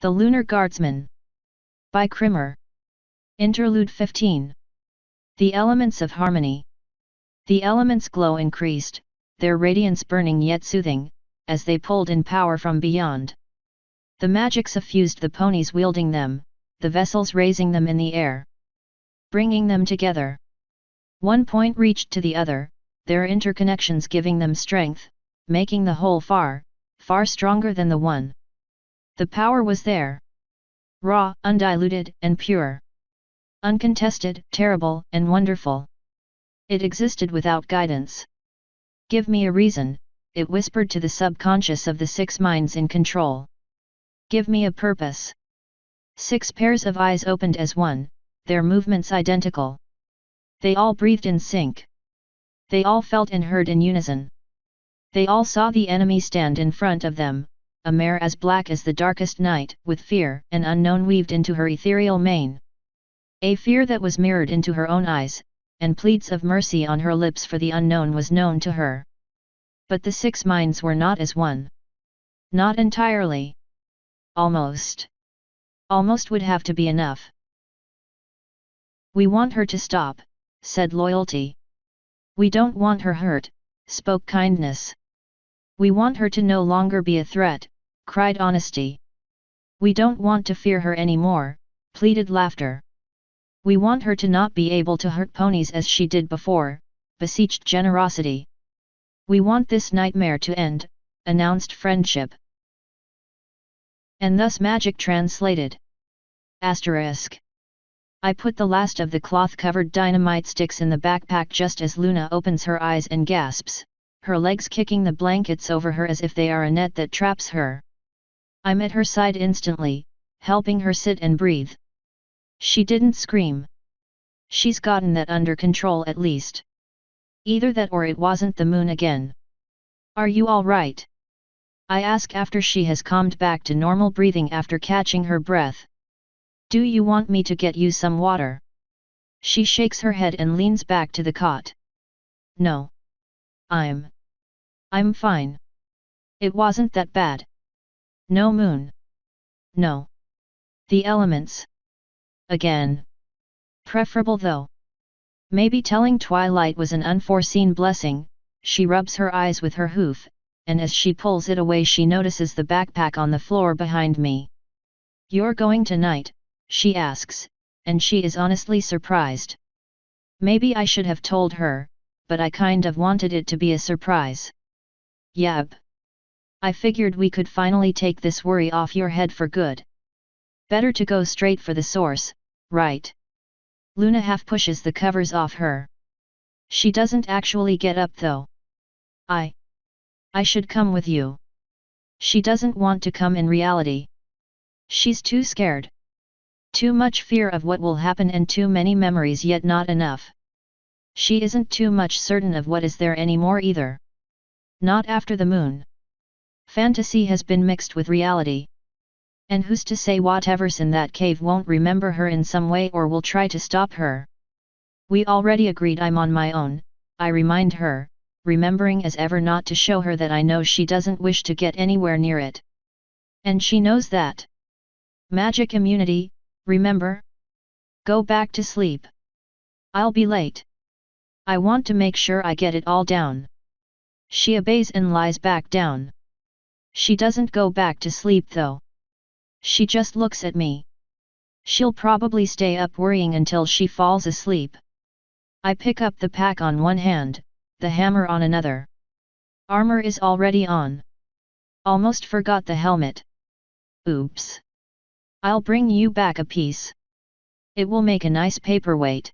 The Lunar Guardsman. By Krimmer. Interlude 15. The elements of harmony. The elements' glow increased, their radiance burning yet soothing, as they pulled in power from beyond. The magic suffused the ponies wielding them, the vessels raising them in the air, bringing them together. One point reached to the other, their interconnections giving them strength, making the whole far, far stronger than the one. The power was there. Raw, undiluted, and pure. Uncontested, terrible, and wonderful. It existed without guidance. Give me a reason, it whispered to the subconscious of the 6 minds in control. Give me a purpose. 6 pairs of eyes opened as one, their movements identical. They all breathed in sync. They all felt and heard in unison. They all saw the enemy stand in front of them, a mare as black as the darkest night, with fear and unknown weaved into her ethereal mane. A fear that was mirrored into her own eyes, and pleads of mercy on her lips, for the unknown was known to her. But the 6 minds were not as one. Not entirely. Almost. Almost would have to be enough. We want her to stop, said loyalty. We don't want her hurt, spoke kindness. We want her to no longer be a threat, cried honesty. We don't want to fear her anymore, pleaded laughter. We want her to not be able to hurt ponies as she did before, beseeched generosity. We want this nightmare to end, announced friendship. And thus magic translated. Asterisk. I put the last of the cloth-covered dynamite sticks in the backpack just as Luna opens her eyes and gasps, her legs kicking the blankets over her as if they are a net that traps her. I'm at her side instantly, helping her sit and breathe. She didn't scream. She's gotten that under control at least. Either that or it wasn't the moon again. Are you all right? I ask after she has calmed back to normal breathing after catching her breath. Do you want me to get you some water? She shakes her head and leans back to the cot. No. I'm fine. It wasn't that bad. No moon. No. The elements. Again. Preferable though. Maybe telling Twilight was an unforeseen blessing. She rubs her eyes with her hoof, and as she pulls it away she notices the backpack on the floor behind me. You're going tonight? She asks, and she is honestly surprised. Maybe I should have told her, but I kind of wanted it to be a surprise. Yep. I figured we could finally take this worry off your head for good. Better to go straight for the source, right? Luna half pushes the covers off her. She doesn't actually get up though. I should come with you. She doesn't want to come in reality. She's too scared. Too much fear of what will happen and too many memories yet not enough. She isn't too much certain of what is there anymore either. Not after the moon. Fantasy has been mixed with reality. And who's to say whatever's in that cave won't remember her in some way or will try to stop her? We already agreed I'm on my own, I remind her, remembering as ever not to show her that I know she doesn't wish to get anywhere near it. And she knows that. Magic immunity, remember? Go back to sleep. I'll be late. I want to make sure I get it all down. She obeys and lies back down. She doesn't go back to sleep though. She just looks at me. She'll probably stay up worrying until she falls asleep. I pick up the pack on one hand, the hammer on another. Armor is already on. Almost forgot the helmet. Oops. I'll bring you back a piece. It will make a nice paperweight.